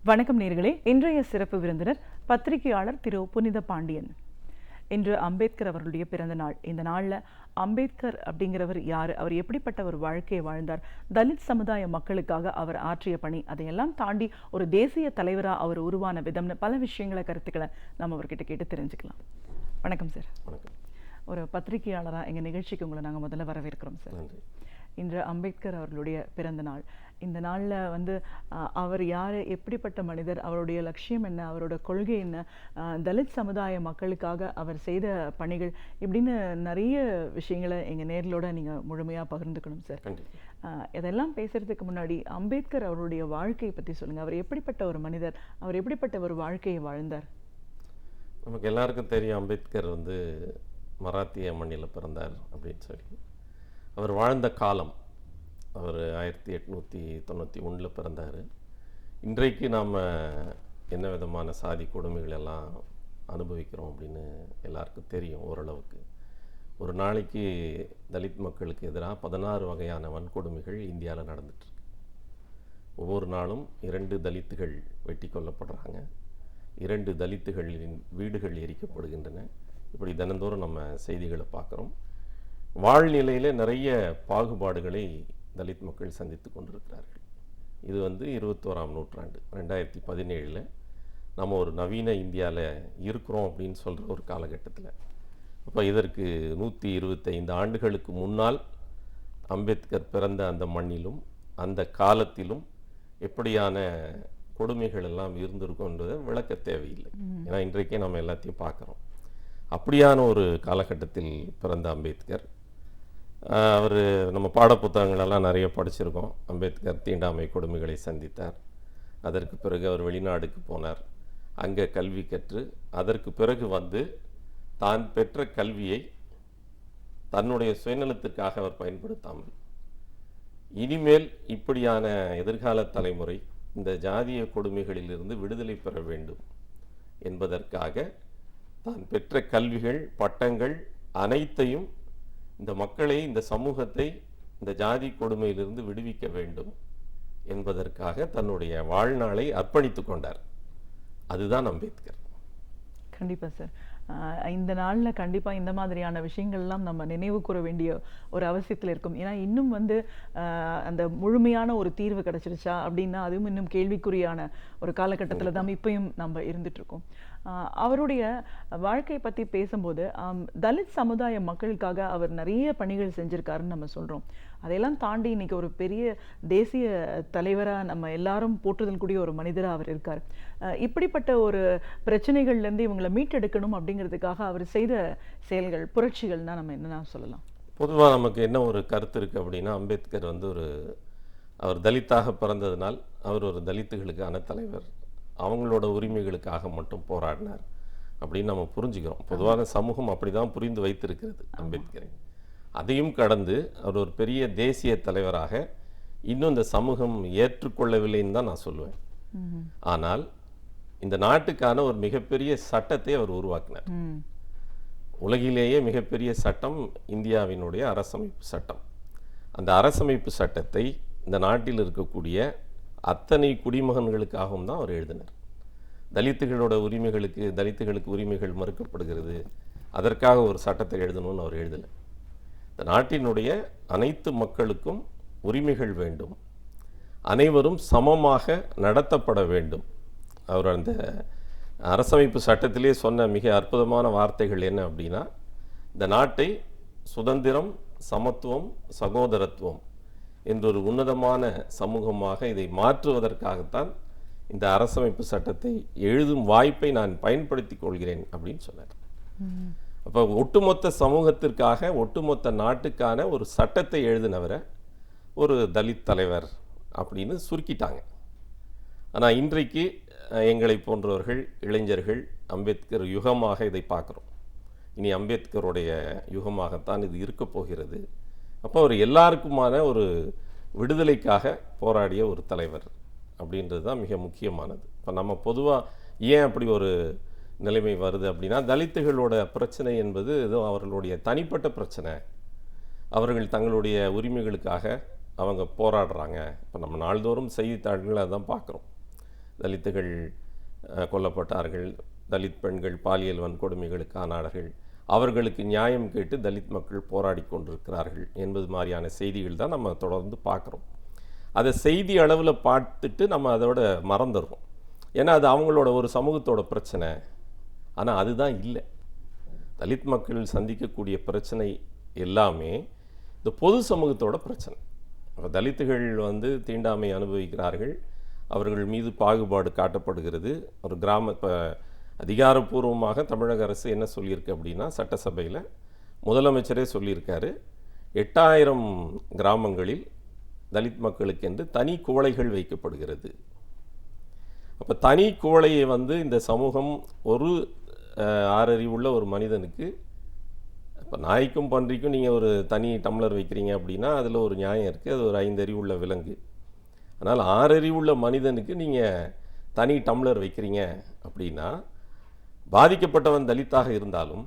வணக்கம் நேயர்களே. இன்றைய சிறப்பு விருந்தினர் பத்திரிகையாளர் திரு புனித பாண்டியன். இன்று அம்பேத்கர் அவர்களுடைய பிறந்த நாள். இந்த நாளில் அம்பேத்கர் அப்படிங்கிறவர் யார், அவர் எப்படிப்பட்ட ஒரு வாழ்க்கையை வாழ்ந்தார், தலித் சமுதாய மக்களுக்காக அவர் ஆற்றிய பணி, அதையெல்லாம் தாண்டி ஒரு தேசிய தலைவராக அவர் உருவான விதம்னு பல விஷயங்களை கருத்துக்களை நம்ம அவர்கிட்ட கேட்டு தெரிஞ்சுக்கலாம். வணக்கம் சார். வணக்கம். ஒரு பத்திரிகையாளராக எங்கள் நிகழ்ச்சிக்கு உங்களை நாங்கள் முதல்ல வரவேற்கிறோம் சார். நன்றி. இன்று அம்பேத்கர் அவர்களுடைய பிறந்த நாள். இந்த நாளில் அவர் யார், எப்படிப்பட்ட மனிதர், அவருடைய லட்சியம் என்ன, அவரோட கொள்கை என்ன, தலித் சமுதாய மக்களுக்காக அவர் செய்த பணிகள், இப்படின்னு நிறைய விஷயங்களை எங்கள் நேர்களோட நீங்கள் முழுமையாக பகிர்ந்துக்கணும் சார். இதெல்லாம் பேசுகிறதுக்கு முன்னாடி அம்பேத்கர் அவருடைய வாழ்க்கையை பற்றி சொல்லுங்கள். அவர் எப்படிப்பட்ட ஒரு மனிதர், அவர் எப்படிப்பட்ட ஒரு வாழ்க்கையை வாழ்ந்தார்? நமக்கு எல்லாருக்கும் தெரியும், அம்பேத்கர் மராத்திய மண்ணில் பிறந்தார் அப்படின்னு சொல்லி. அவர் வாழ்ந்த காலம், அவர் 1891 பிறந்தார். இன்றைக்கு நாம் என்ன விதமான சாதி கொடுமைகள் எல்லாம் அனுபவிக்கிறோம் அப்படின்னு எல்லாருக்கும் தெரியும் ஓரளவுக்கு. ஒரு நாளைக்கு தலித் மக்களுக்கு எதிராக 16 வகையான வன்கொடுமைகள் இந்தியாவில் நடந்துட்டுருக்கு. ஒவ்வொரு நாளும் 2 தலித்துகள் வெட்டி கொல்லப்படுறாங்க, 2 தலித்துகளின் வீடுகள் எரிக்கப்படுகின்றன. இப்படி தினந்தோறும் நம்ம செய்திகளை பார்க்குறோம். வாழ்நிலையில் நிறைய பாகுபாடுகளை தலித் மக்கள் சந்தித்து கொண்டிருக்கிறார்கள். இது 21ஆம் நூற்றாண்டு 2017 நம்ம ஒரு நவீன இந்தியாவில் இருக்கிறோம் அப்படின்னு சொல்கிற ஒரு காலகட்டத்தில். அப்போ இதற்கு 125 ஆண்டுகளுக்கு முன்னால் அம்பேத்கர் பிறந்த அந்த மண்ணிலும் அந்த காலத்திலும் எப்படியான கொடுமைகள் எல்லாம் இருந்திருக்கும்ன்றதை விளக்க தேவையில்லை. ஏன்னா இன்றைக்கே நம்ம எல்லாத்தையும் பார்க்குறோம். அப்படியான ஒரு காலகட்டத்தில் பிறந்த அம்பேத்கர். அவர் நம்ம பாடப்புத்தகங்களெல்லாம் நிறைய படிச்சிருக்கோம். அம்பேத்கர் தீண்டாமை கொடுமைகளை சந்தித்தார். அதற்கு பிறகு அவர் வெளிநாடுக்கு போனார். அங்கே கல்வி கற்று அதற்கு பிறகு தான் பெற்ற கல்வியை தன்னுடைய சுயநலத்திற்காக அவர் பயன்படுத்தாமல், இனிமேல் இப்படியான எதிர்கால தலைமுறை இந்த ஜாதிய கொடுமைகளிலிருந்து விடுதலை பெற வேண்டும் என்பதற்காக தான் பெற்ற கல்விகள், பட்டங்கள் அனைத்தையும் இந்த மக்களை, இந்த சமூகத்தை இந்த ஜாதி கொடுமையிலிருந்து விடுவிக்க வேண்டும் என்பதற்காக தன்னுடைய வாழ்நாளை அர்ப்பணித்து கொண்டார். அதுதான் அம்பேத்கர். கண்டிப்பா சார். இந்த நாளில் கண்டிப்பாக இந்த மாதிரியான விஷயங்கள்லாம் நம்ம நினைவு கூற வேண்டிய ஒரு அவசியத்தில் இருக்கும். ஏன்னா இன்னும் அந்த முழுமையான ஒரு தீர்வு கிடைச்சிருச்சா அப்படின்னா அதுவும் இன்னும் கேள்விக்குறியான ஒரு காலகட்டத்தில் தான் இப்பயும் நம்ம இருந்துகிட்ருக்கோம். அவருடைய வாழ்க்கையை பற்றி பேசும்போது தலித் சமுதாய மக்களுக்காக அவர் நிறைய பணிகள் செஞ்சுருக்காருன்னு நம்ம சொல்கிறோம். அதையெல்லாம் தாண்டி இன்னைக்கு ஒரு பெரிய தேசிய தலைவராக நம்ம எல்லாரும் போற்றுதல் கூடிய ஒரு மனிதராக அவர் இருக்கார். இப்படிப்பட்ட ஒரு பிரச்சனைகள்லேருந்து இவங்களை மீட்டெடுக்கணும் அப்படிங்கிறதுக்காக அவர் செய்த செயல்கள், புரட்சிகள்னால் நம்ம என்னென்ன சொல்லலாம்? பொதுவாக நமக்கு என்ன ஒரு கருத்து இருக்குது அப்படின்னா, அம்பேத்கர் அவர் தலித்தாக பிறந்ததுனால் அவர் ஒரு தலித்துகளுக்கான தலைவர், அவங்களோட உரிமைகளுக்காக மட்டும் போராடினார் அப்படின்னு நம்ம புரிஞ்சுக்கிறோம். பொதுவான சமூகம் அப்படி தான் புரிந்து வைத்திருக்கிறது அம்பேத்கரை. அதையும் கடந்து அவர் ஒரு பெரிய தேசிய தலைவராக இன்னும் இந்த சமூகம் ஏற்றுக்கொள்ளவில்லைன்னு தான் நான் சொல்லுவேன். ஆனால் இந்த நாட்டுக்கான ஒரு மிகப்பெரிய சட்டத்தை அவர் உருவாக்கினார். உலகிலேயே மிகப்பெரிய சட்டம் இந்தியாவினுடைய அரசமைப்பு சட்டம். அந்த அரசமைப்பு சட்டத்தை இந்த நாட்டில் இருக்கக்கூடிய அத்தனை குடிமகன்களுக்காகவும் தான் அவர் எழுதினார். தலித்துகளோட தலித்துகளுக்கு உரிமைகள் மறுக்கப்படுகிறது, அதற்காக ஒரு சட்டத்தை எழுதணும்னு அவர் எழுதலை. இந்த நாட்டினுடைய அனைத்து மக்களுக்கும் உரிமைகள் வேண்டும், அனைவரும் சமமாக நடத்தப்பட வேண்டும். அவர் அந்த அரசமைப்பு சட்டத்திலே சொன்ன மிக அற்புதமான வார்த்தைகள் என்ன அப்படின்னா, இந்த நாட்டை சுதந்திரம், சமத்துவம், சகோதரத்துவம் என்றொரு உன்னதமான சமூகமாக இதை மாற்றுவதற்காகத்தான் இந்த அரசமைப்பு சட்டத்தை எழுதும் வாய்ப்பை நான் பயன்படுத்தி கொள்கிறேன் அப்படின்னு சொன்னார். அப்போ ஒட்டுமொத்த சமூகத்திற்காக, ஒட்டுமொத்த நாட்டுக்கான ஒரு சட்டத்தை எழுதினவரை ஒரு தலித் தலைவர் அப்படின்னு சுருக்கிட்டாங்க. ஆனால் இன்றைக்கு எங்களை போன்றவர்கள், இளைஞர்கள் அம்பேத்கர் யுகமாக இதை பார்க்குறோம். இனி அம்பேத்கருடைய யுகமாகத்தான் இது இருக்க போகிறது. அப்போ அவர் எல்லாருக்குமான ஒரு விடுதலைக்காக போராடிய ஒரு தலைவர் அப்படின்றது தான் மிக முக்கியமானது. இப்போ நம்ம பொதுவாக ஏன் அப்படி ஒரு நிலைமை வருது அப்படின்னா, தலித்துகளோட பிரச்சனை என்பது ஏதோ அவர்களுடைய தனிப்பட்ட பிரச்சனை, அவர்கள் தங்களுடைய உரிமைகளுக்காக அவங்க போராடுறாங்க. இப்போ நம்ம நாள்தோறும் செய்தித்தாள்களை அதான் பார்க்குறோம். தலித்துகள் கொல்லப்பட்டார்கள், தலித் பெண்கள் பாலியல் வன்கொடுமைகளுக்கு ஆனார்கள், அவர்களுக்கு நியாயம் கேட்டு தலித் மக்கள் போராடி கொண்டிருக்கிறார்கள் என்பது மாதிரியான செய்திகள் தான் நம்ம தொடர்ந்து பார்க்குறோம். அதை செய்தி அளவில் பார்த்துட்டு நம்ம அதோட மறந்துடுறோம். ஏன்னா அது அவங்களோட ஒரு சமூகத்தோட பிரச்சனை. ஆனால் அதுதான் இல்லை. தலித் மக்கள் சந்திக்கக்கூடிய பிரச்சனை எல்லாமே இந்த பொது சமூகத்தோட பிரச்சனை. தலித்துகள் தீண்டாமை அனுபவிக்கிறார்கள், அவர்கள் மீது பாகுபாடு காட்டப்படுகிறது. ஒரு இப்போ அதிகாரப்பூர்வமாக தமிழக அரசு என்ன சொல்லியிருக்கு அப்படின்னா, சட்டசபையில் முதலமைச்சரே சொல்லியிருக்காரு, 8000 கிராமங்களில் தலித் மக்களுக்கென்று தனி குவளைகள் வைக்கப்படுகிறது. அப்போ தனி குவளையை இந்த சமூகம் ஒரு 6 அறிவுள்ள ஒரு மனிதனுக்கு, இப்போ நாய்க்கும் பன்றிக்கும் நீங்கள் ஒரு தனி டம்ளர் வைக்கிறீங்க அப்படின்னா அதில் ஒரு நியாயம் இருக்குது, அது ஒரு 5 அறிவுள்ள விலங்கு. ஆனால் 6 அறிவுள்ள மனிதனுக்கு நீங்கள் தனி டம்ளர் வைக்கிறீங்க அப்படின்னா, பாதிக்கப்பட்டவன் தலித்தாக இருந்தாலும்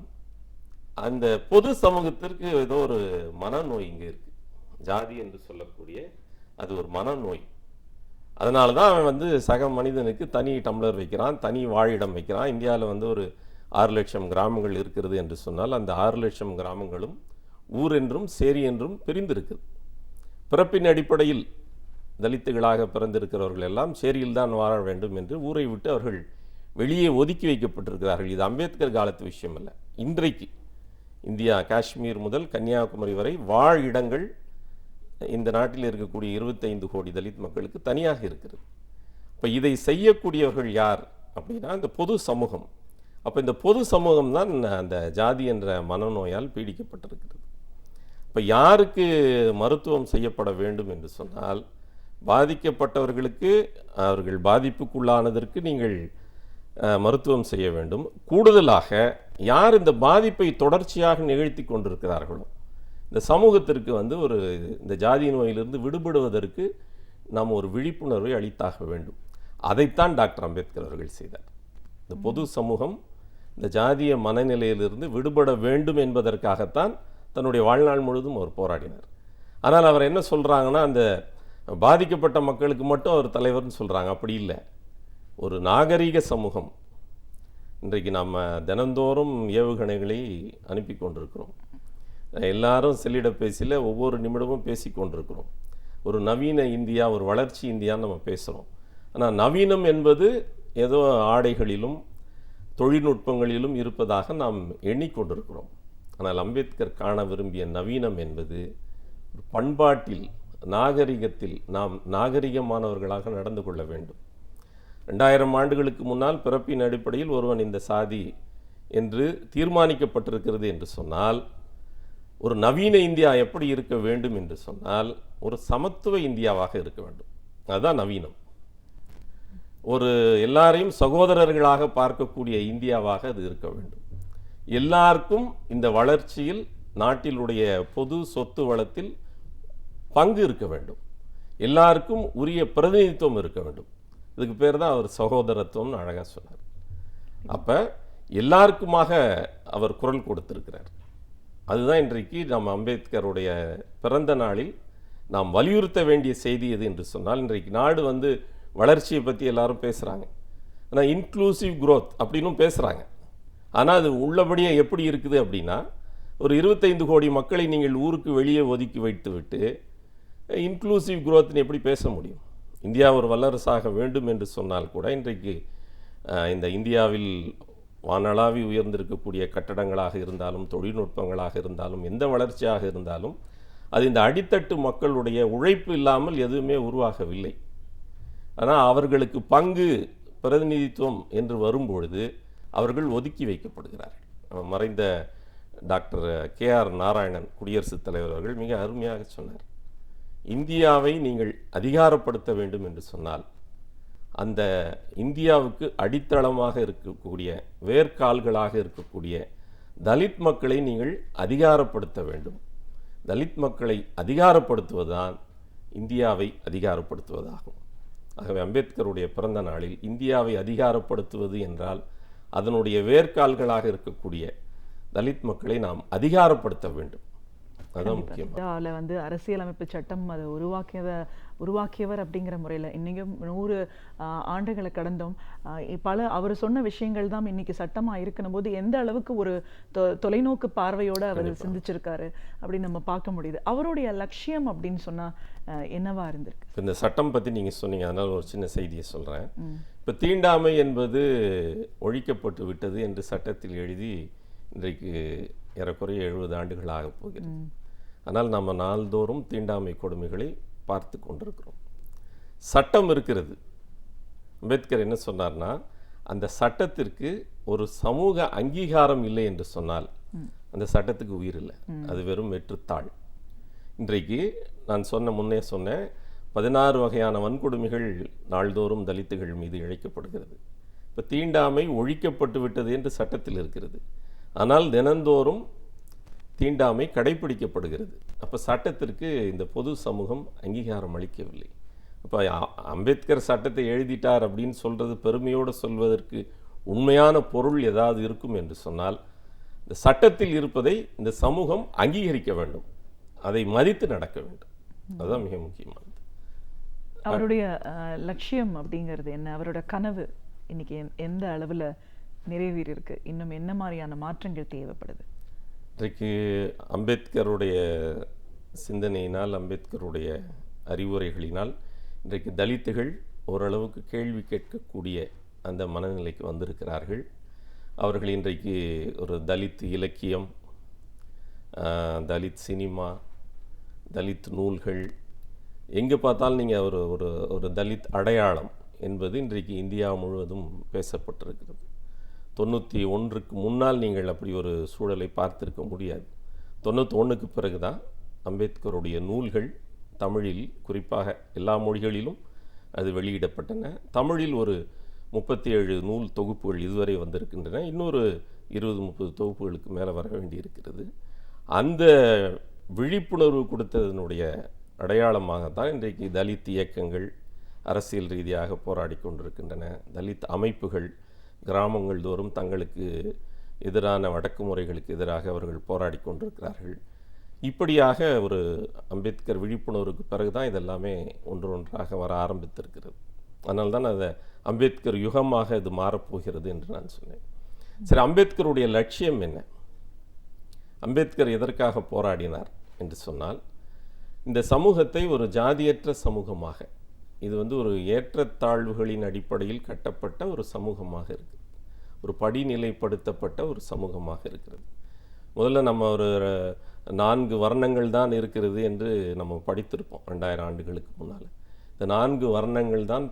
அந்த பொது சமூகத்திற்கு ஏதோ ஒரு மனநோய் இங்கே இருக்குது. ஜாதி என்று சொல்லக்கூடிய அது ஒரு மனநோய். அதனால தான் அவன் சக மனிதனுக்கு தனி டம்ளர் வைக்கிறான், தனி வாழிடம் வைக்கிறான். இந்தியாவில் ஒரு 6 லட்சம் கிராமங்கள் இருக்கிறது என்று சொன்னால் அந்த 6 லட்சம் கிராமங்களும் ஊர் என்றும் சேரி என்றும் பிரிந்திருக்குது. பிறப்பின் அடிப்படையில் தலித்துகளாக பிறந்திருக்கிறவர்கள் எல்லாம் சேரியில் தான் வாழ வேண்டும் என்று ஊரை விட்டு அவர்கள் வெளியே ஒதுக்கி வைக்கப்பட்டிருக்கிறார்கள். இது அம்பேத்கர் காலத்து விஷயம் அல்ல. இன்றைக்கு இந்தியா காஷ்மீர் முதல் கன்னியாகுமரி வரை வாழிடங்கள் இந்த நாட்டில் இருக்கக்கூடிய 25 கோடி தலித் மக்களுக்கு தனியாக இருக்கிறது. இப்போ இதை செய்யக்கூடியவர்கள் யார் அப்படின்னா இந்த பொது சமூகம். அப்போ இந்த பொது சமூகம் தான் அந்த ஜாதி என்ற மனநோயால் பீடிக்கப்பட்டிருக்கிறது. இப்போ யாருக்கு மருத்துவம் செய்யப்பட வேண்டும் என்று சொன்னால், பாதிக்கப்பட்டவர்களுக்கு, அவர்கள் பாதிப்புக்குள்ளானதற்கு நீங்கள் மருத்துவம் செய்ய வேண்டும். கூடுதலாக யார் இந்த பாதிப்பை தொடர்ச்சியாக நிகழ்த்தி கொண்டிருக்கிறார்களோ இந்த சமூகத்திற்கு ஒரு இந்த ஜாதி நோயிலிருந்து விடுபடுவதற்கு நாம் ஒரு விழிப்புணர்வை அளித்தாக வேண்டும். அதைத்தான் டாக்டர் அம்பேத்கர் அவர்கள் செய்தார். இந்த பொது சமூகம் இந்த ஜாதிய மனநிலையிலிருந்து விடுபட வேண்டும் என்பதற்காகத்தான் தன்னுடைய வாழ்நாள் முழுவதும் அவர் போராடினார். ஆனால் அவர் என்ன சொல்கிறாங்கன்னா, அந்த பாதிக்கப்பட்ட மக்களுக்கு மட்டும் அவர் தலைவர்னு சொல்கிறாங்க. அப்படி இல்லை. ஒரு நாகரிக சமூகம். இன்றைக்கு நம்ம தினந்தோறும் ஏவுகணைகளை அனுப்பி கொண்டிருக்கிறோம். எல்லாரும் செல்லிடப்பேசியில் ஒவ்வொரு நிமிடமும் பேசி கொண்டிருக்கிறோம். ஒரு நவீன இந்தியா, ஒரு வளர்ச்சி இந்தியான்னு நம்ம பேசுகிறோம். ஆனால் நவீனம் என்பது ஏதோ ஆடைகளிலும் தொழில்நுட்பங்களிலும் இருப்பதாக நாம் எண்ணிக்கொண்டிருக்கிறோம். ஆனால் அம்பேத்கர் காண விரும்பிய நவீனம் என்பது பண்பாட்டில், நாகரிகத்தில் நாம் நாகரிகமானவர்களாக நடந்து கொள்ள வேண்டும். 2000 ஆண்டுகளுக்கு முன்னால் பிறப்பின் அடிப்படையில் ஒருவன் இந்த சாதி என்று தீர்மானிக்கப்பட்டிருக்கிறது என்று சொன்னால், ஒரு நவீன இந்தியா எப்படி இருக்க வேண்டும் என்று சொன்னால் ஒரு சமத்துவ இந்தியாவாக இருக்க வேண்டும். அதுதான் நவீனம். ஒரு எல்லாரையும் சகோதரர்களாக பார்க்கக்கூடிய இந்தியாவாக அது இருக்க வேண்டும். எல்லாருக்கும் இந்த வளர்ச்சியில், நாட்டிலுடைய பொது சொத்து வளத்தில் பங்கு இருக்க வேண்டும். எல்லாருக்கும் உரிய பிரதிநிதித்துவம் இருக்க வேண்டும். இதுக்கு பேர் தான் அவர் சகோதரத்துவம்னு அழகாக சொன்னார். அப்போ எல்லாருக்குமாக அவர் குரல் கொடுத்திருக்கிறார். அதுதான் இன்றைக்கு நம்ம அம்பேத்கருடைய பிறந்த நாளில் நாம் வலியுறுத்த வேண்டிய செய்தி எது என்று சொன்னால், இன்றைக்கு நாடு வளர்ச்சியை பற்றி எல்லாரும் பேசுகிறாங்க. ஆனால் இன்க்ளூசிவ் growth அப்படின்னும் பேசுகிறாங்க. ஆனால் அது உள்ளபடியே எப்படி இருக்குது அப்படின்னா, ஒரு 25 கோடி மக்களை நீங்கள் ஊருக்கு வெளியே ஒதுக்கி வைத்து விட்டு இன்க்ளூசிவ் growthன்னு எப்படி பேச முடியும்? இந்தியா ஒரு வல்லரசாக வேண்டும் என்று சொன்னால் கூட இன்றைக்கு இந்த இந்தியாவில் வானளாவி உயர்ந்திருக்கக்கூடிய கட்டடங்களாக இருந்தாலும், தொழில்நுட்பங்களாக இருந்தாலும், எந்த வளர்ச்சியாக இருந்தாலும் அது இந்த அடித்தட்டு மக்களுடைய உழைப்பு இல்லாமல் எதுவுமே உருவாகவில்லை. ஆனால் அவர்களுக்கு பங்கு, பிரதிநிதித்துவம் என்று வரும்பொழுது அவர்கள் ஒதுக்கி வைக்கப்படுகிறார்கள். மறைந்த டாக்டர் KR நாராயணன் குடியரசுத் தலைவர் அவர்கள் மிக அருமையாக சொன்னார். இந்தியாவை நீங்கள் அதிகாரப்படுத்த வேண்டும் என்று சொன்னால், அந்த இந்தியாவுக்கு அடித்தளமாக இருக்கக்கூடிய, வேர்க்கால்களாக இருக்கக்கூடிய தலித் மக்களை நீங்கள் அதிகாரப்படுத்த வேண்டும். தலித் மக்களை அதிகாரப்படுத்துவதுதான் இந்தியாவை அதிகாரப்படுத்துவதாகும். ஆகவே அம்பேத்கருடைய பிறந்த நாளில் இந்தியாவை அதிகாரப்படுத்துவது என்றால் அதனுடைய வேர்க்கால்களாக இருக்கக்கூடிய தலித் மக்களை நாம் அதிகாரப்படுத்த வேண்டும். அதான் முக்கியம். அதில் வந்து அரசியலமைப்பு சட்டம் அதை உருவாக்கியவர் அப்படிங்கிற முறையில் இன்னைக்கும் 100 ஆண்டுகளை கடந்தும் அவர் சொன்ன விஷயங்கள் தான் இன்னைக்கு சட்டமாக இருக்கணும் போது எந்த அளவுக்கு ஒரு தொலைநோக்கு பார்வையோட அவர் சிந்திச்சிருக்காரு அப்படின்னு நம்ம பார்க்க முடியுது. அவருடைய லட்சியம் அப்படின்னு சொன்னா என்னவா இருந்திருக்கு? இந்த சட்டம் பற்றி நீங்கள் சொன்னீங்க, அதனால் ஒரு சின்ன செய்தியை சொல்கிறேன். இப்போ தீண்டாமை என்பது ஒழிக்கப்பட்டு விட்டது என்று சட்டத்தில் எழுதி இன்றைக்கு ஏறக்குறைய 70 ஆண்டுகள் ஆகப் போகிறது. ஆனால் நம்ம நாள்தோறும் தீண்டாமை கொடுமைகளை பார்த்து கொண்டிருக்கிறோம். சட்டம் இருக்கிறது. அம்பேத்கர் என்ன சொன்னார்னா, அந்த சட்டத்திற்கு ஒரு சமூக அங்கீகாரம் இல்லை என்று சொன்னால் அந்த சட்டத்துக்கு உயிர் இல்லை, அது வெறும் வெற்றுத்தாள். இன்றைக்கு நான் முன்னே சொன்னேன், 16 வகையான வன்கொடுமைகள் நாள்தோறும் தலித்துகள் மீது இழைக்கப்படுகிறது. இப்போ தீண்டாமை ஒழிக்கப்பட்டு விட்டது என்று சட்டத்தில் இருக்கிறது, ஆனால் தினந்தோறும் தீண்டாமை கடைபிடிக்கப்படுகிறது. அப்போ சட்டத்திற்கு இந்த பொது சமூகம் அங்கீகாரம் அளிக்கவில்லை. அப்போ அம்பேத்கர் சட்டத்தை எழுதிட்டார் அப்படின்னு சொல்கிறது பெருமையோடு சொல்வதற்கு உண்மையான பொருள் ஏதாவது இருக்கும் என்று சொன்னால், இந்த சட்டத்தில் இருப்பதை இந்த சமூகம் அங்கீகரிக்க வேண்டும், அதை மதித்து நடக்க வேண்டும். அதுதான் மிக முக்கியமானது. அவருடைய லட்சியம் அப்படிங்கிறது என்ன? அவரோட கனவு இன்னைக்கு எந்த அளவில் நிறைவேறி இருக்கு? இன்னும் என்ன மாதிரியான மாற்றங்கள் தேவைப்படுது? இன்றைக்கு அம்பேத்கருடைய சிந்தனையினால், அம்பேத்கருடைய அறிவுரைகளினால் இன்றைக்கு தலித்துகள் ஓரளவுக்கு கேள்வி கேட்கக்கூடிய அந்த மனநிலைக்கு வந்திருக்கிறார்கள். அவர்கள் இன்றைக்கு ஒரு தலித் இலக்கியம், தலித் சினிமா, தலித் நூல்கள், எங்கே பார்த்தாலும் நீங்கள் ஒரு தலித் அடையாளம் என்பது இன்றைக்கு இந்தியா முழுவதும் பேசப்பட்டிருக்கிறது. 91க்கு முன்னால் நீங்கள் அப்படி ஒரு சூழலை பார்த்திருக்க முடியாது. 91க்கு பிறகு தான் அம்பேத்கருடைய நூல்கள் தமிழில், குறிப்பாக எல்லா மொழிகளிலும் அது வெளியிடப்பட்டன. தமிழில் ஒரு 37 நூல் தொகுப்புகள் இதுவரை வந்திருக்கின்றன. இன்னொரு 20-30 தொகுப்புகளுக்கு மேலே வர வேண்டியிருக்கிறது. அந்த விழிப்புணர்வு கொடுத்ததனுடைய அடையாளமாகத்தான் இன்றைக்கு தலித் இயக்கங்கள் அரசியல் ரீதியாக போராடி கொண்டிருக்கின்றன. தலித் அமைப்புகள் கிராமங்கள் தோறும் தங்களுக்கு எதிரான அடக்குமுறைகளுக்கு எதிராக அவர்கள் போராடி கொண்டிருக்கிறார்கள். இப்படியாக ஒரு அம்பேத்கர் விழிப்புணர்வுக்கு பிறகுதான் இதெல்லாமே ஒன்றாக வர ஆரம்பித்திருக்கிறது. அதனால தான் அதை அம்பேத்கர் யுகமாக இது மாறப்போகிறது என்று நான் சொன்னேன். சரி, அம்பேத்கருடைய லட்சியம் என்ன? அம்பேத்கர் எதற்காக போராடினார் என்று சொன்னால், இந்த சமூகத்தை ஒரு ஜாதியற்ற சமூகமாக, இது ஒரு ஏற்றத்தாழ்வுகளின் அடிப்படையில் கட்டப்பட்ட ஒரு சமூகமாக இருக்குது, ஒரு படிநிலைப்படுத்தப்பட்ட ஒரு சமூகமாக இருக்கிறது. முதல்ல நம்ம ஒரு 4 வர்ணங்கள் தான் இருக்கிறது என்று நம்ம படித்திருப்போம் 2000 ஆண்டுகளுக்கு முன்னால். இந்த 4 வர்ணங்கள் தான்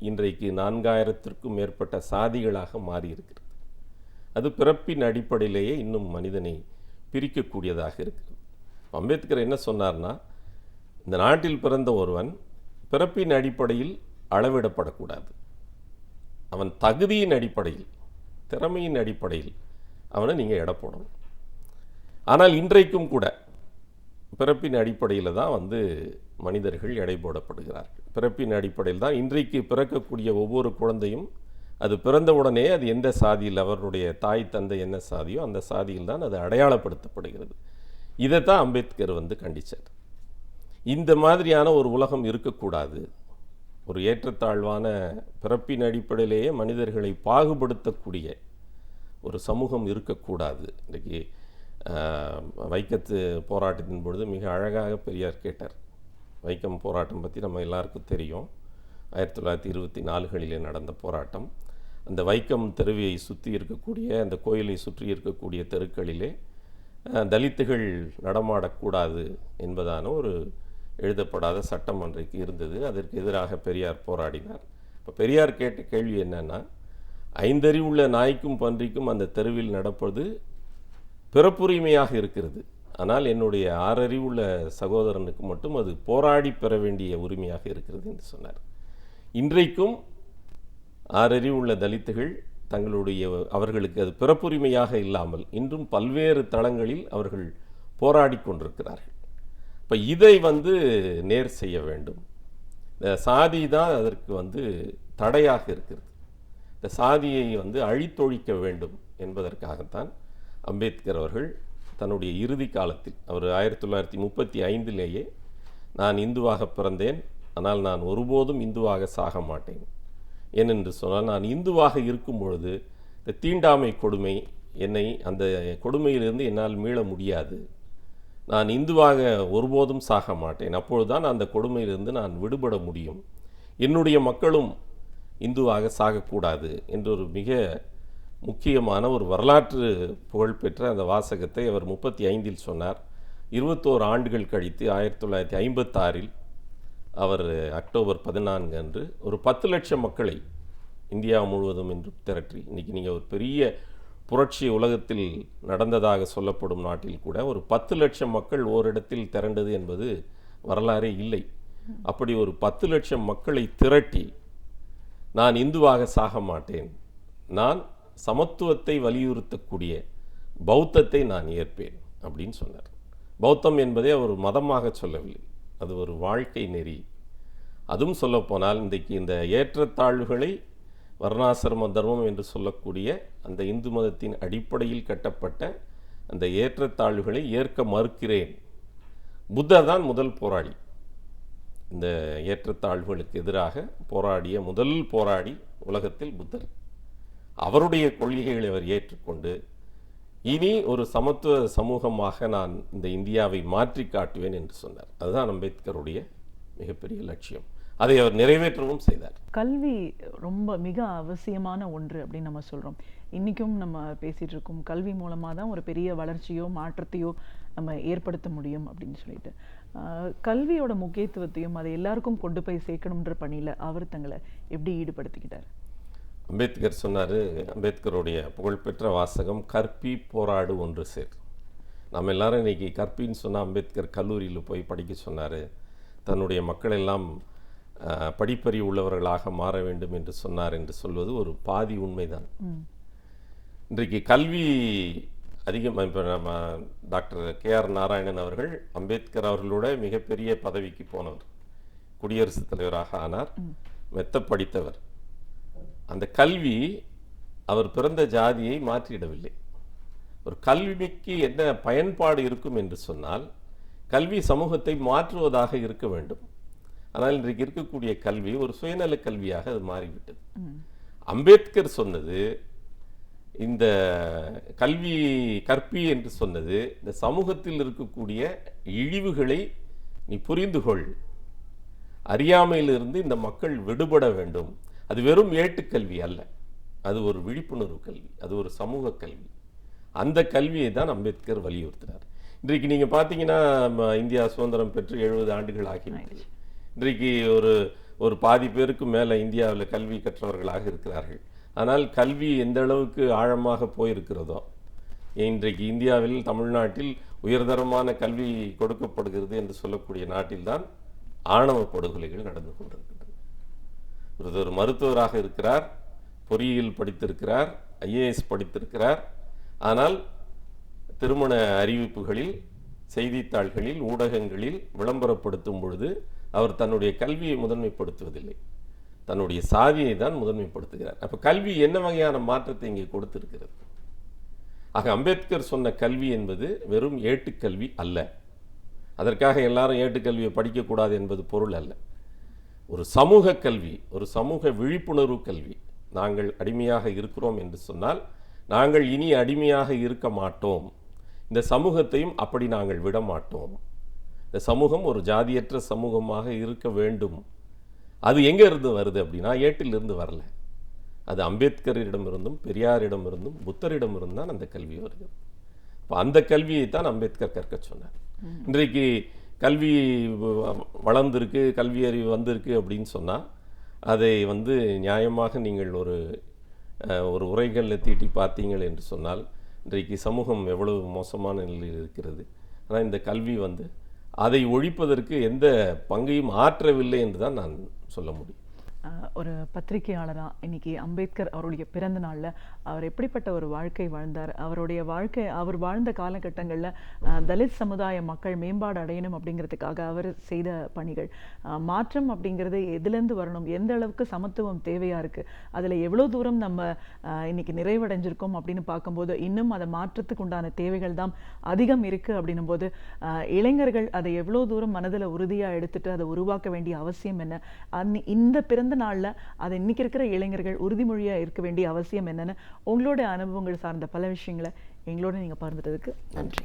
இன்றைக்கு 4000த்திற்கும் மேற்பட்ட சாதிகளாக மாறி இருக்கிறது. அது பிறப்பின் அடிப்படையிலேயே இன்னும் மனிதனை பிரிக்கக்கூடியதாக இருக்கிறது. அம்பேத்கர் என்ன சொன்னார்னா, இந்த நாட்டில் பிறந்த ஒருவன் பிறப்பின் அடிப்படையில் அளவிடப்படக்கூடாது, அவன் தகுதியின் அடிப்படையில், திறமையின் அடிப்படையில் அவனை நீங்கள் எடை போடணும். ஆனால் இன்றைக்கும் கூட பிறப்பின் அடிப்படையில் தான் மனிதர்கள் எடை போடப்படுகிறார்கள். பிறப்பின் அடிப்படையில் தான் இன்றைக்கு பிறக்கக்கூடிய ஒவ்வொரு குழந்தையும் அது பிறந்தவுடனே அது எந்த சாதியில், அவருடைய தாய் தந்தை என்ன சாதியோ அந்த சாதியில் தான் அது அடையாளப்படுத்தப்படுகிறது. இதைத்தான் அம்பேத்கர் கண்டிச்சார். இந்த மாதிரியான ஒரு உலகம் இருக்கக்கூடாது, ஒரு ஏற்றத்தாழ்வான பிறப்பின் அடிப்படையிலேயே மனிதர்களை பாகுபடுத்தக்கூடிய ஒரு சமூகம் இருக்கக்கூடாது. இன்றைக்கு வைக்கத்து போராட்டத்தின் பொழுது மிக அழகாக பெரியார் கேட்டார். வைக்கம் போராட்டம் பற்றி நம்ம எல்லாருக்கும் தெரியும். 1924களிலே நடந்த போராட்டம். அந்த வைக்கம் தெருவியை சுற்றி இருக்கக்கூடிய, அந்த கோயிலை சுற்றி இருக்கக்கூடிய தெருக்களிலே தலித்துகள் நடமாடக்கூடாது என்பதான ஒரு எழுதப்படாத சட்டம் அன்றைக்கு இருந்தது. அதற்கு எதிராக பெரியார் போராடினார். இப்போ பெரியார் கேட்ட கேள்வி என்னன்னா, 5 அறிவுள்ள நாய்க்கும் பன்றிக்கும் அந்த தெருவில் நடப்பது பிறப்புரிமையாக இருக்கிறது, ஆனால் என்னுடைய 6 அறிவுள்ள சகோதரனுக்கு மட்டும் அது போராடி பெற வேண்டிய உரிமையாக இருக்கிறது என்று சொன்னார். இன்றைக்கும் 6 அறிவுள்ள தலித்துகள் அவர்களுக்கு அது பிறப்புரிமையாக இல்லாமல் இன்றும் பல்வேறு தளங்களில் அவர்கள் போராடி கொண்டிருக்கிறார்கள். இப்போ இதை நேர் செய்ய வேண்டும். இந்த சாதி தான் அதற்கு தடையாக இருக்கிறது. இந்த சாதியை அழித்தொழிக்க வேண்டும் என்பதற்காகத்தான் அம்பேத்கர் அவர்கள் தன்னுடைய இறுதி காலத்தில் அவர் 1935 நான் இந்துவாக பிறந்தேன், ஆனால் நான் ஒருபோதும் இந்துவாக சாக மாட்டேன். ஏனென்று சொன்னால், நான் இந்துவாக இருக்கும் பொழுது இந்த தீண்டாமை கொடுமை என்னை, அந்த கொடுமையிலிருந்து என்னால் மீள முடியாது. நான் இந்துவாக ஒருபோதும் சாக மாட்டேன். அப்பொழுதுதான் அந்த கொடுமையிலிருந்து நான் விடுபட முடியும். என்னுடைய மக்களும் இந்துவாக சாகக்கூடாது என்ற ஒரு மிக முக்கியமான ஒரு வரலாற்று புகழ்பெற்ற அந்த வாசகத்தை அவர் 35 சொன்னார். 21 ஆண்டுகள் கழித்து 1956 அவர் அக்டோபர் 14 அன்று ஒரு 10 லட்சம் மக்களை இந்தியா முழுவதும் என்று திரட்டி, இன்றைக்கி நீங்கள் ஒரு பெரிய புரட்சி உலகத்தில் நடந்ததாக சொல்லப்படும் நாட்டில் கூட ஒரு 10 லட்சம் மக்கள் ஓரிடத்தில் திரண்டது என்பது வரலாறே இல்லை. அப்படி ஒரு 10 லட்சம் மக்களை திரட்டி, நான் இந்துவாக சாக மாட்டேன், நான் சமத்துவத்தை வலியுறுத்தக்கூடிய பௌத்தத்தை நான் ஏற்பேன் அப்படின்னு சொன்னார். பௌத்தம் என்பதை அவர் மதமாக சொல்லவில்லை, அது ஒரு வாழ்க்கை நெறி. அதுவும் சொல்லப்போனால் இன்றைக்கு இந்த ஏற்றத்தாழ்வுகளை வர்ணாசிரம தர்மம் என்று சொல்லக்கூடிய அந்த இந்து மதத்தின் அடிப்படையில் கட்டப்பட்ட அந்த ஏற்றத்தாழ்வுகளை ஏற்க மறுக்கிறேன். புத்தர் தான் முதல் போராளி. இந்த ஏற்றத்தாழ்வுகளுக்கு எதிராக போராடிய முதல் போராடி உலகத்தில் புத்தர். அவருடைய கொள்கைகளை அவர் ஏற்றுக்கொண்டு, இனி ஒரு சமத்துவ சமூகமாக நான் இந்த இந்தியாவை மாற்றி காட்டுவேன் என்று சொன்னார். அதுதான் அம்பேத்கருடைய மிகப்பெரிய லட்சியம். அதை அவர் நிறைவேற்றவும் செய்தார். கல்வி ரொம்ப மிக அவசியமான ஒன்று அப்படின்னு நம்ம சொல்கிறோம். இன்றைக்கும் நம்ம பேசிகிட்டு இருக்கோம், கல்வி மூலமாக தான் ஒரு பெரிய வளர்ச்சியோ மாற்றத்தையோ நம்ம ஏற்படுத்த முடியும் அப்படின்னு சொல்லிட்டு. கல்வியோட முக்கியத்துவத்தையும் அதை எல்லாருக்கும் கொண்டு போய் சேர்க்கணுன்ற பணியில் அவர் தங்களை எப்படி ஈடுபடுத்திக்கிட்டார்? அம்பேத்கர் சொன்னார், அம்பேத்கருடைய புகழ்பெற்ற வாசகம், கற்பி போராடு ஒன்று சேர். நம்ம எல்லாரும் இன்றைக்கி கற்பின்னு சொன்னால் அம்பேத்கர் கல்லூரியில் போய் படிக்க சொன்னார், தன்னுடைய மக்கள் எல்லாம் படிப்பறிவு உள்ளவர்களாக மாற வேண்டும் என்று சொன்னார் என்று சொல்வது ஒரு பாதி உண்மைதான். இன்றைக்கு கல்வி அதிகம். இப்போ நம்ம டாக்டர் KR நாராயணன் அவர்கள் அம்பேத்கர் அவர்களோட மிகப்பெரிய பதவிக்கு போனவர், குடியரசுத் தலைவராக ஆனார், மெத்த படித்தவர். அந்த கல்வி அவர் பிறந்த ஜாதியை மாற்றிடவில்லை. ஒரு கல்விக்கு என்ன பயன்பாடு இருக்கும் என்று சொன்னால், கல்வி சமூகத்தை மாற்றுவதாக இருக்க வேண்டும். ஆனால் இன்றைக்கு இருக்கக்கூடிய கல்வி ஒரு சுயநல கல்வியாக அது மாறிவிட்டது. அம்பேத்கர் சொன்னது, இந்த கல்வி கற்பி என்று சொன்னது, இந்த சமூகத்தில் இருக்கக்கூடிய இழிவுகளை நீ புரிந்து கொள், அறியாமையிலிருந்து இந்த மக்கள் விடுபட வேண்டும். அது வெறும் ஏட்டுக்கல்வி அல்ல, அது ஒரு விழிப்புணர்வு கல்வி, அது ஒரு சமூக கல்வி. அந்த கல்வியை தான் அம்பேத்கர் வலியுறுத்தினார். இன்றைக்கு நீங்கள் பார்த்தீங்கன்னா, இந்தியா சுதந்திரம் பெற்று 70 ஆண்டுகள் ஆகிவிட்டது. இன்றைக்கு ஒரு பாதி பேருக்கு மேலே இந்தியாவில் கல்வி கற்றவர்களாக இருக்கிறார்கள். ஆனால் கல்வி எந்த அளவுக்கு ஆழமாக போயிருக்கிறதோ, இன்றைக்கு இந்தியாவில் தமிழ்நாட்டில் உயர்தரமான கல்வி கொடுக்கப்படுகிறது என்று சொல்லக்கூடிய நாட்டில்தான் ஆணவ படுகொலைகள் நடந்து கொண்டிருக்கின்றன. ஒரு மருத்துவராக இருக்கிறார், பொறியியல் படித்திருக்கிறார், IAS படித்திருக்கிறார். ஆனால் திருமண அறிவிப்புகளில், செய்தித்தாள்களில், ஊடகங்களில் விளம்பரப்படுத்தும் பொழுது அவர் தன்னுடைய கல்வியை முதன்மைப்படுத்துவதில்லை, தன்னுடைய சாதியை தான் முதன்மைப்படுத்துகிறார். அப்போ கல்வி என்ன வகையான மாற்றத்தை இங்கே கொடுத்திருக்கிறது? ஆக அம்பேத்கர் சொன்ன கல்வி என்பது வெறும் ஏட்டுக்கல்வி அல்ல. அதற்காக எல்லாரும் ஏட்டுக்கல்வியை படிக்கக்கூடாது என்பது பொருள் அல்ல. ஒரு சமூக கல்வி, ஒரு சமூக விழிப்புணர்வு கல்வி. நாங்கள் அடிமையாக இருக்கிறோம் என்று சொன்னால், நாங்கள் இனி அடிமையாக இருக்க மாட்டோம், இந்த சமூகத்தையும் அப்படி நாங்கள் விட மாட்டோம், இந்த சமூகம் ஒரு ஜாதியற்ற சமூகமாக இருக்க வேண்டும். அது எங்கே இருந்து வருது அப்படின்னா, ஏட்டிலிருந்து வரல, அது அம்பேத்கரிடமிருந்தும் பெரியாரிடமிருந்தும் புத்தரிடமிருந்து தான் அந்த கல்வி வருகிறது. இப்போ அந்த கல்வியை தான் அம்பேத்கர் கற்க சொன்னார். இன்றைக்கு கல்வி வளர்ந்திருக்கு, கல்வி அறிவு வந்திருக்கு அப்படின்னு சொன்னால், அதை நியாயமாக நீங்கள் ஒரு உரைகளில் தீட்டி பார்த்தீங்கள் என்று சொன்னால், இன்றைக்கு சமூகம் எவ்வளவு மோசமான நிலையில் இருக்கிறது. ஆனால் இந்த கல்வி அதை ஒழிப்பதற்கு எந்த பங்கையும் ஆற்றவில்லை என்று தான் நான் சொல்ல முடியும். ஒரு பத்திரிகையாளரா இன்னைக்கு அம்பேத்கர் அவருடைய பிறந்த நாள்ல அவர் எப்படிப்பட்ட ஒரு வாழ்க்கை வாழ்ந்தார், அவருடைய வாழ்க்கை அவர் வாழ்ந்த காலகட்டங்கள்ல தலித் சமுதாய மக்கள் மேம்பாடு அடையணும் அப்படிங்கிறதுக்காக அவர் செய்த பணிகள், மாற்றம் அப்படிங்கிறது எதுலேருந்து வரணும், எந்த அளவுக்கு சமத்துவம் தேவையா இருக்கு, அதுல எவ்வளவு தூரம் நம்ம இன்னைக்கு நிறைவடைஞ்சிருக்கோம் அப்படின்னு பார்க்கும்போது இன்னும் அதை மாற்றத்துக்கு உண்டான தேவைகள் தான் அதிகம் இருக்கு அப்படின்னும் போது இளைஞர்கள் அதை எவ்வளவு தூரம் மனதில் உறுதியா எடுத்துட்டு அதை உருவாக்க வேண்டிய அவசியம் என்ன, இந்த பிறந்த நாள்ல அதை இன்னைக்கு இருக்கிற இளைஞர்கள் உறுதிமொழியா இருக்க வேண்டிய அவசியம் என்னன்னு உங்களோட அனுபவங்கள் சார்ந்த பல விஷயங்களை எங்களோட நீங்க பகிர்ந்துட்டதுக்கு நன்றி.